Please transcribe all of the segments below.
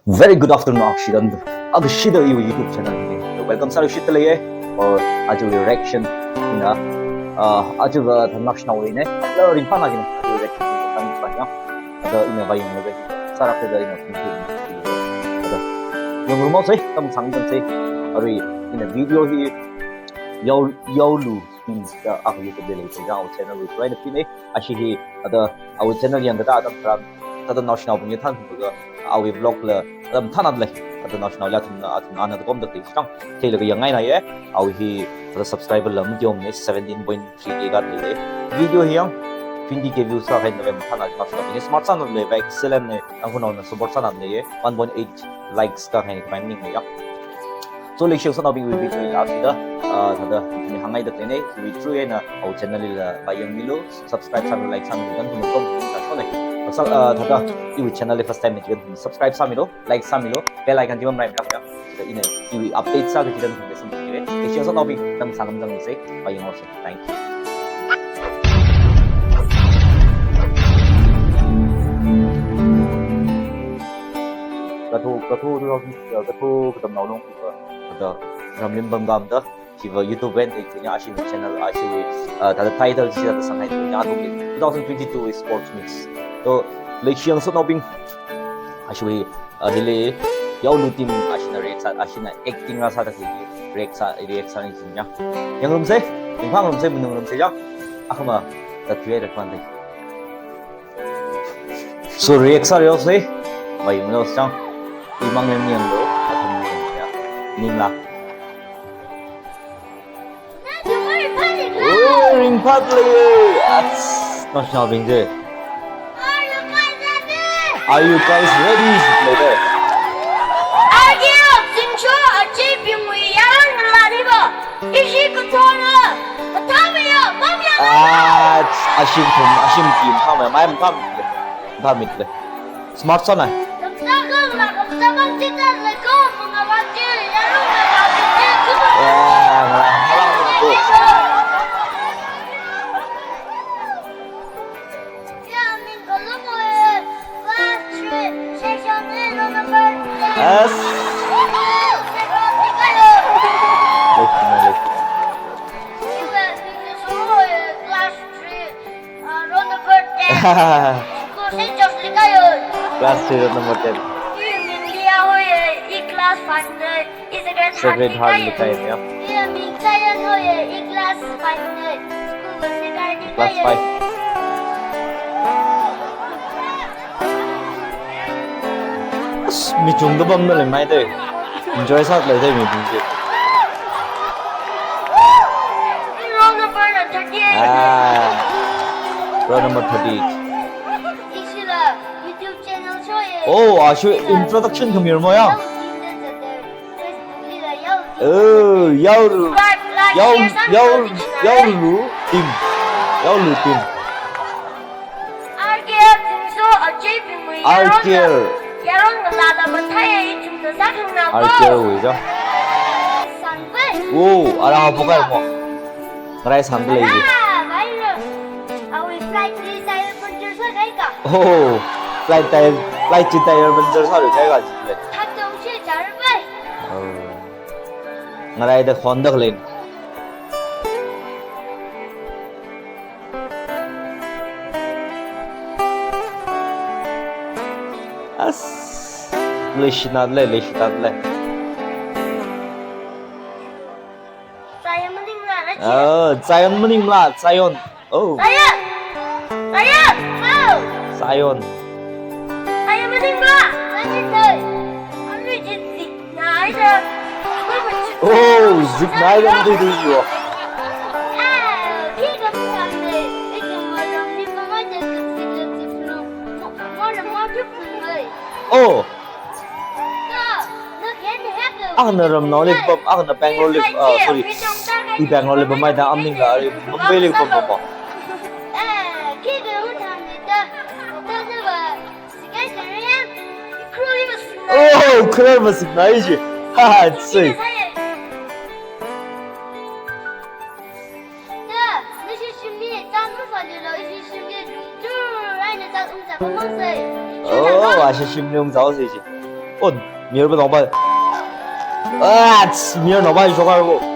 Very good afternoon Akshidan. अब शिद यो YouTube channel में welcome सारे शिद लिए और आज वो reaction ना आज वो धन्यवाद ना हुई ने लो रिंपा ना जिन आज reaction तंग पाया अदा इन्हें भाई इन्हें भाई सारा पे जारी ना अदा yung rumau say tam sangkan say और इन्हें video ही Yaolu means aku YouTube dele say jauh channel itu right ini asyik ada our channel yang kita ada tado national punya tan juga awi vlog le adam tanad le tado national la tun ana kom da tisang kele ga yangai na ye awi hi tado subscriber lam diom ne 17.3k ga le video hi yang 20k views sa kain november tanad national punya smart san le ba excellent ne ang kuno na support san ne ye 1.8 likes ka kain finding ne ya so le sheu san abi wi video ya sida tado ni hangai da ne wi true na aw channel la ba yang milo subscribe san like san dan kuno kom ta shone tata iwi channel first time ni subscribe samilo like samilo bell icon dimam right ka ine iwi update sa gidan de sam kire e share sa topic tam sanam jang se bayang also thank you Katho Katamnao long the ramlim bangam da kiva YouTube went nya ashi channel ashi the title is the sangai nya 2022 is sports mix so lechiang so nobing ashi dile Yaolu team ashi na rex ashi na acting ra sa ta ki rex reaction ni nya yang rum se phang rum se mun rum se ja akama the creator fan so reaction yo se bai mun sang imang yang lo atham ni ya ning la ring partly at national binge are you guys ready to play there ashim team tham mai tham mit le smart son này yes class 3 number 10 Sacred Heart लिखा है क्या class 5 mi chung da bam na le mai de enjoy sa le de mi ji row number 38 oh ashu introduction to mir moya oh Yaolu team Arcare 왜죠? 오, 알아 보가 뭐. 나라의 상글레이지. 오, flight tire 먼저 사료 잘 가지. 나라의 혼다 클린. Leşinadle Zion mening lah Zion oh Zion mening lah oh Zignai yang tu juga oh na ram no le pop na Bangalore le sorry di Bangalore le mai da amning ga Mumbai le pop pop oh krer masik nai ji ha sei oh ashe shimnyong zao sei ji 어, 미열번 오바. 아, 미열 오바 줘가지고.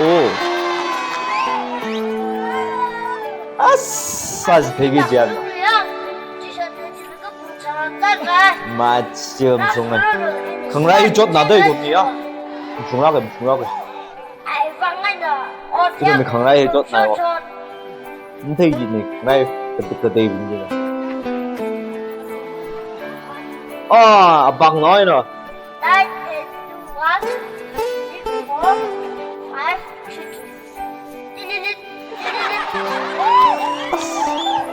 오. 아싸, 아직 100이지 않나. 맞지, 엄청난. 강라이 쫓 나도 이겁니다. 중라게. 이러면 강라이 쫓나요? 인테이지네, 강라이 그때 문제가. 아, bằng nói nè. That is 1, 2, 3, 4, 5, 6.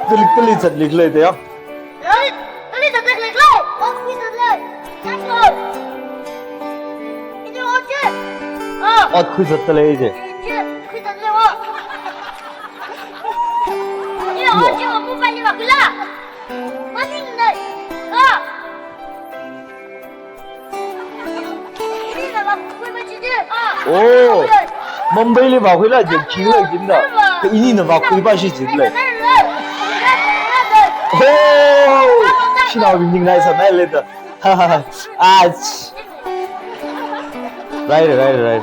Cái ly giật lịch lên thế không? Đấy, cái ly giật lịch lên. Ôi, quy giật lên. Nhanh rồi. 이제 어째? 그 졌더래 이제. 이제 quy giật lên 어. 이제 어째 뭐 빨리 와 그라. 빨리 있네. 오, 몽베일이 막 회라 지금 기회가 있긴다. 그 인이는 막 구입하시 지래. 오, 신하고 빙빙 나이서 날래다. 하하하. 아, 치. 라이트. Hello,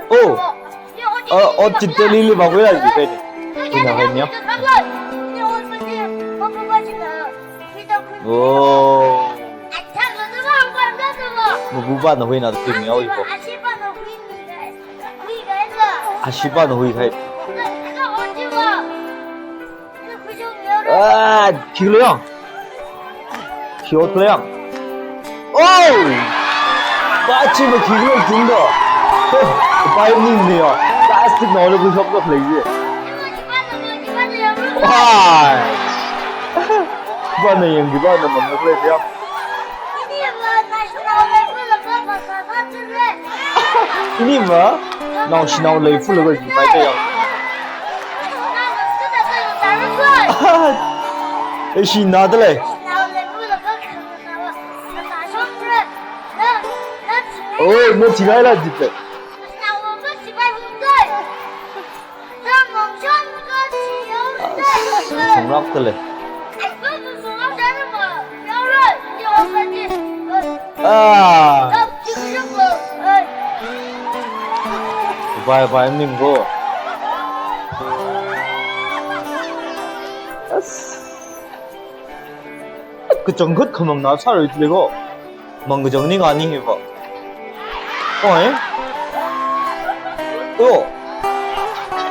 bro. 진짜 릴리 막 회라 지금. 그냥 했냐? 오. 뭐 무반 회의 나도 되네요 이거. 아시반 회의 가. 아, 기글형. 기어트형. 오! 마침 기글형 준다. 바이오님이네요. 플라스틱 넣으려고 협력 레이지. 와. Gimana yang gimana menurut dia? Ini mah nasional level loh gimana itu yang? Si nada leh. Oh, mau cikai lah gitu. Sungrak tu leh. 아, 봐야 힘든 거. 그 정긋 그만 나 살을 들고 망그 정리가 아니해 봐. 어이? 또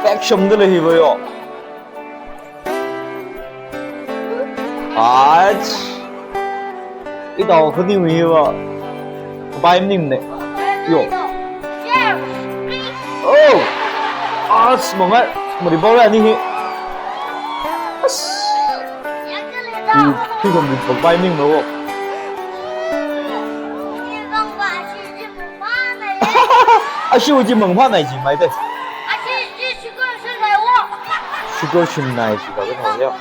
백점들을 해봐요. 아치. 이따 그니 왜 와? 바임님 네. 요. 오. 아, 정말 머리 보라 아니. 이 그거 뭐 바임님 뭐? 아쉬우지 멍파나이지 말대. 슈거 슌나이지가 그러네요.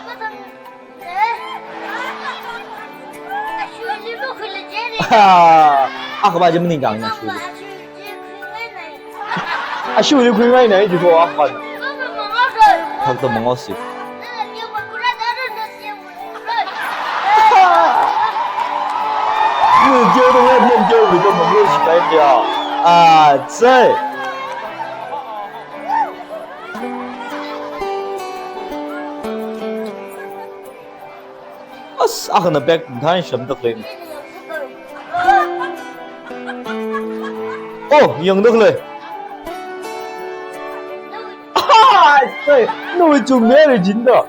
아까 맞아 문인 거 아니야 슈리. 아 슈리 그거이 네 이거 아까. 덕도 먹었지. 그 저도 뭐 저도 좀 먹을 수 있다. 아, 쎄. 아, 그나 백 단 셴다 그래. 어, 영덕 그래. 아, 쎄. 너 왜 좀 매를 진다.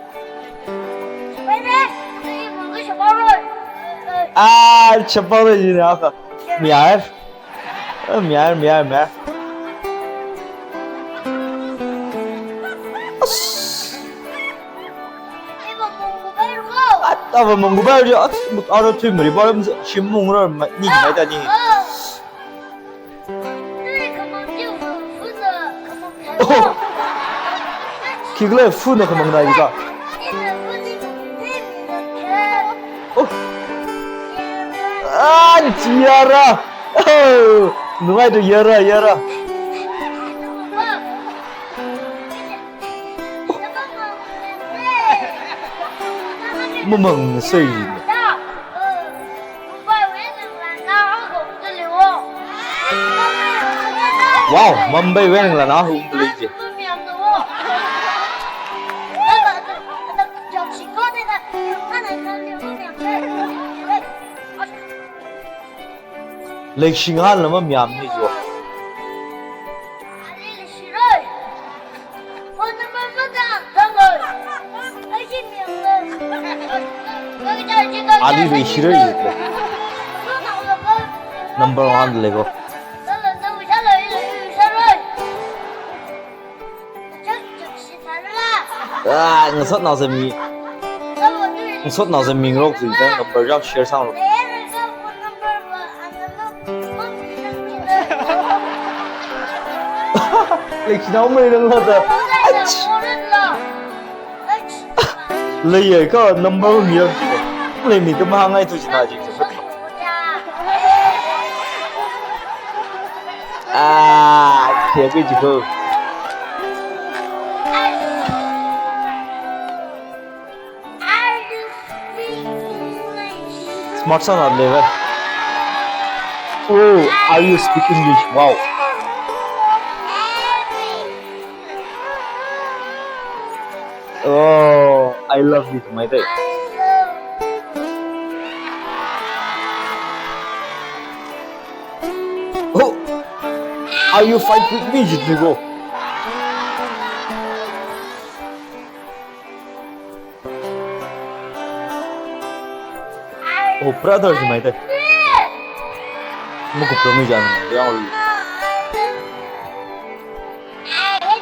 아, 첩바로지네 아까. 미안. 미안. Tao mà ngủ bao giờ một auto thuyền mà đi bao em chiếm mùng rồi mà nhìn thấy ta nhìn. Khi cái này phun là cái mong này gì cả. À, chia ra. 누가도 열어. 멍멍睡. Wow, mambay wen là nó hung beli gì. Lấy sinh han là mà miam như vậy. Ali lấy sinh rồi. Number 1 Lego. À, người sốt nào sẽ mi, người sốt nào sẽ mi rồi thì đó number ra share xong rồi. Lấy chi nào mới được hết à? Lấy vậy có number nhiều chứ? Lấy mình tụi hàng ngày tôi chỉ nói gì chứ? À, thiệt cái gì cơ? Smart sound on level. Oh, are you speaking English? Wow. Oh, I love this, my day. Oh, are you fight with me, Jitnigo? Oh, brothers, my day. Muko promijan, Yaolu.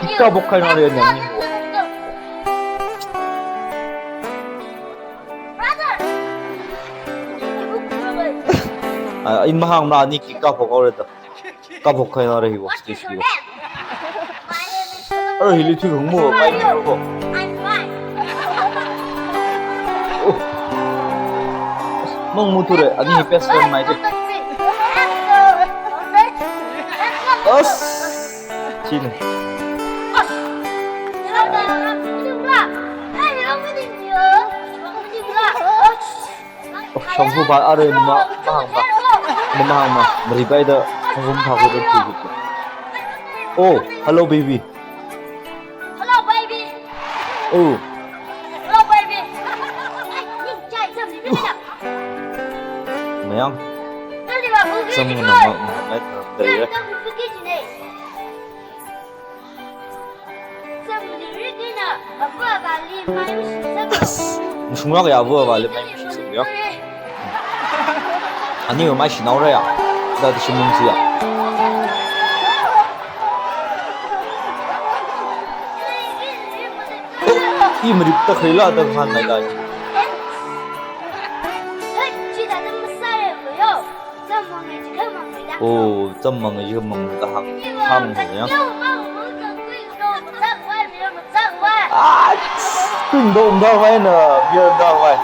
Ikaw bukay na rin yan. In mahang na ni kika bukay rin. Kabukay na rin hiwa. Ano hili tigong mo? May nyo ko. Mang muture, ani best friend my day. Os, sino? Oh, sangfu ba are mahang ma, meribay da sangfum thago da tigit. Oh, hello baby. Hello baby. Oh. Hello baby. Mayang. Some nama dari ya. Semua kayak apa balik main musik ya? Ani有买洗脑的呀？那是什么东西呀？一没得不可以了，都看那个。哦，这么个一个猛的行怎样？啊，运动到位呢，别人到位。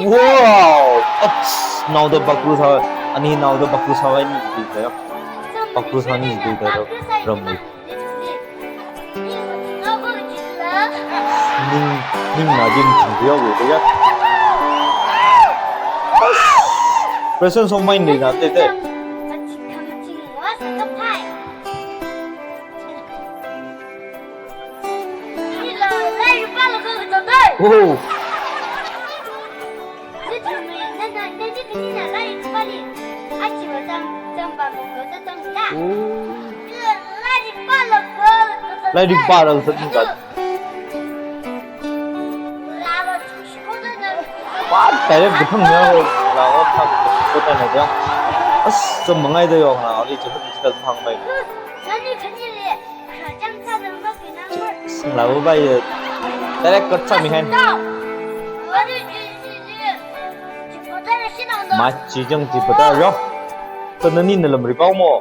Wow, nào được bạc luôn thôi, anh ấy nào được bạc luôn sao anh ấy gì đấy, bạc luôn sao anh ấy gì đấy đâu, rầm đi. Nhưng mà dừng chừng theo rồi đấy á. Present so many này là tệ tệ. Oh. Lại đi ba lần rất gần. Quá cái đấy cũng không nhớ rồi là nó thằng cái tên này chứ. 좀 망해야 돼요. 어디 좀 진짜 방매. Là bây giờ đấy có sao mình hen. Mà chỉ trong chỉ bắt đầu rồi. Tôi nên nhìn là mình bao mò.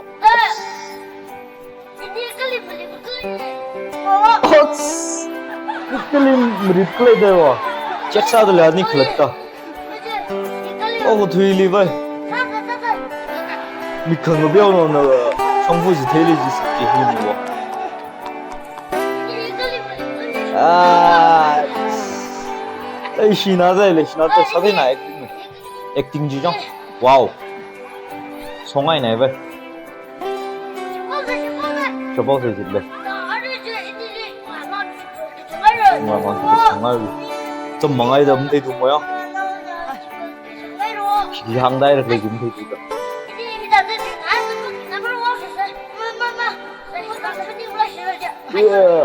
어스 끌림 리플레이 되와 잭사들 아니 클렀다 어고 두일리발 미칸 거 배워놓는 성부지 데일리지 스키 힘이고 아 신나다 사대나 액팅 지정 와우 송아이 네발 저버서 질래 정말 좀 망아야 되는데 도 뭐야 기항다이를 그래 좀 되지가 예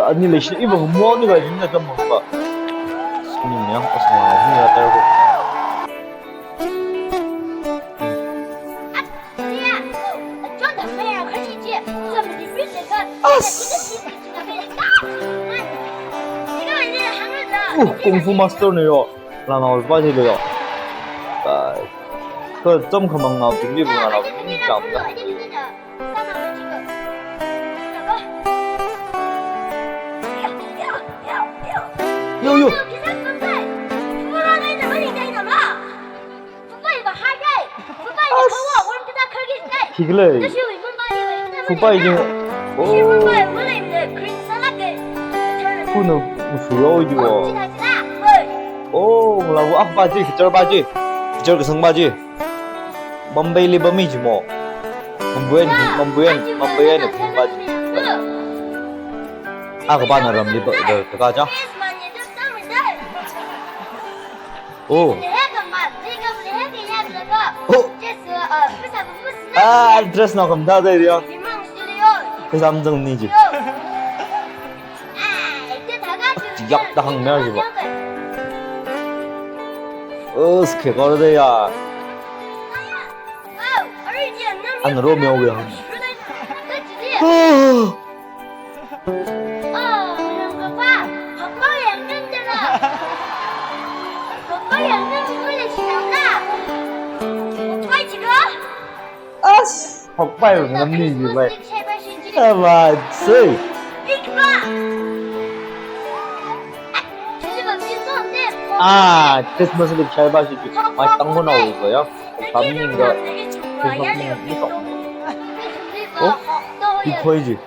아니 레시 이거 뭐니가 진짜 좀 뭔가 손님이야 어서 와 힘이 따르고 공부 마스터네요. 나 나올 빠지래요. 아, 그좀 금방 나오고 준비분 안 하고 진짜 없다. 요요. 기글레. 후빠 이제 오. 후는 무서워 이거. 오, lagu apa sih? Kecil baji, kecil keseng baji. Membeli bami cuma, membuat itu baji. Aku mana ram di kaca? Oh, ah, dress nak kamda deh dia. Kesamjeng ni je. Yak dahang mer je. 스케 거르데야 안으로 매우게 하네 아스 헛바이로 남니지 왜 아 맞지 아, 크리스마스 립 잘 봐주지. 많이 딴거 나올 거야? 밤인가? 크리스마스 무서. 어? 이 보이지?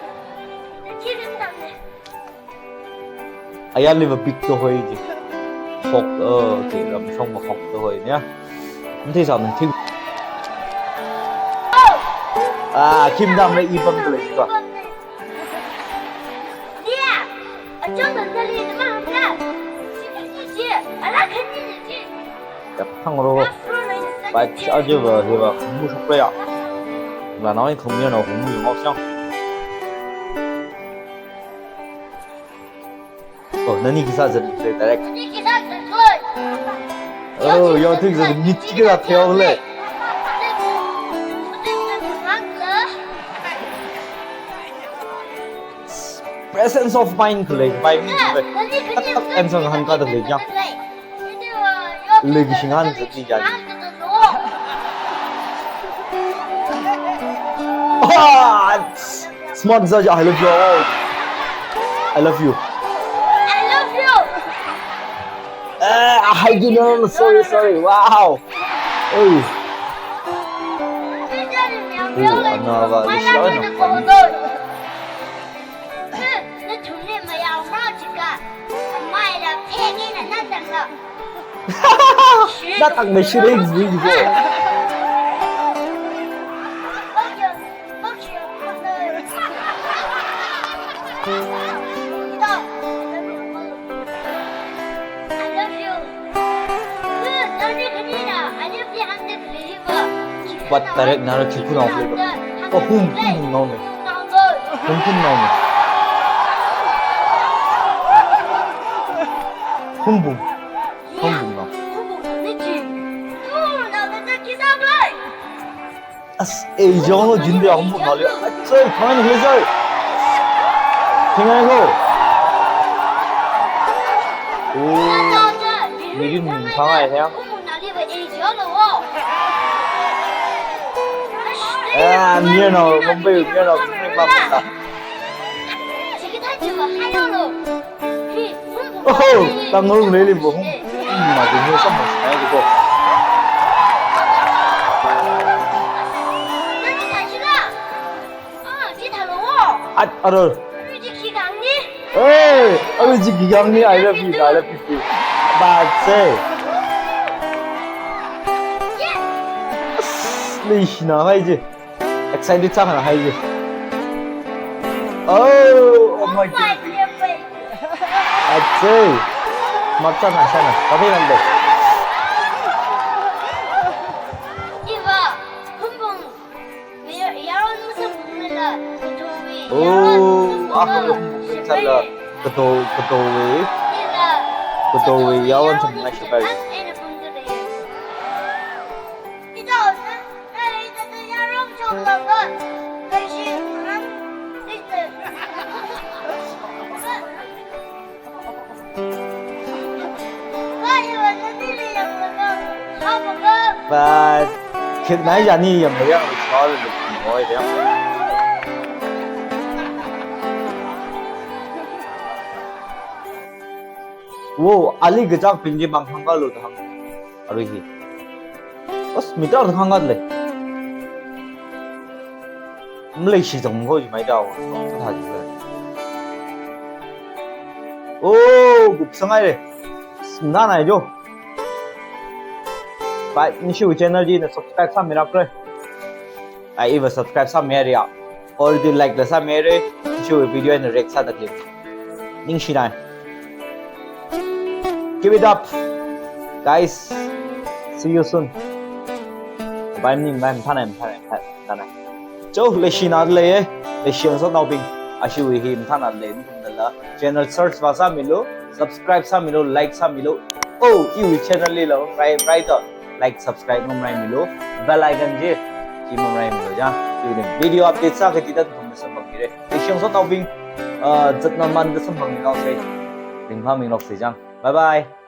아얄리브 빅도 보이지? thì làm xong một học rồi nhá. Thế sao mình thêm à Kim Nam lại im bấm rồi chứ 탕으로 맞지 아주 뭐 대박 공부 속도야 là nói không như nào cũng nhiều ngọt xong 너는 기사 들을 때 야 되게 미치게 같아요 원래 presence of mind 그래 마음이 딱딱 엔성 한 가득 되죠 Lagi singahan sa tiyan. Smart saja. I love you all. I love you. I love you. I didn't know. Sorry. Wow. Oh. Ano ba? Datang na siya rin dito. Ba't tarik na nagsipo na ako dito? Oh, humpung namin. Humpung na. 이 정도 진대 한번 말이야. 썰 가만히 해설. 생각하고. 오. 미림 강화해 해요. 아 미안해. 몸베이 미안해. 분명 바쁘다. 지금 하려로 오, 땀 너무 내리 뭐, 맞아, 이거 썸머 시나가지고. 나는 다시가. 기타 놓어. 알아. 우리 기강니. 에이, 아니, 지금 기강니, I love you, I love you. 맞지? 네, 시나, 하이지. excited 짱 하나, 하이지. Oh my god. 맞지? 맞잖아, 샤나. 어디 간대? 이봐, 한번 야런 무슨 부분이라 도위. 오, 그럼 괜찮아. 그도위. 그도위 야원 정말 시발. 이제 야런 정도가 대신한 있어. Và nãy giờ ni dầm người ăn cho được ngồi đấy. Wow, Ali cái trang pinji bang thanggal luôn thang. Rồi gì? Bas mitra thanggal đấy. Malaysia giống thôi mấy đâu, thật rồi. Oh, gục sang ai đấy? Na này jo. Bạn issue channel ji subscribe sa mera kre. Ai even subscribe sa mera. Or the like la sa mere issue video and rek sa takli. Ning shinai. Give it up. Guys, see you soon. Bye ning bye thanai. Cho le shina le le shion so naw ping. Ashu him thana le tum la channel search va sa milo, subscribe sa milo, like sa milo. Oh, you channel le lo right like subscribe ngom rai milo, bell icon je chi ngom rai milo ja. Video update sa cái titan thum sa bang dire. Le shion so naw ping zat na man da sa bang naw se. Ding pha ming lok se jang. Bye bye.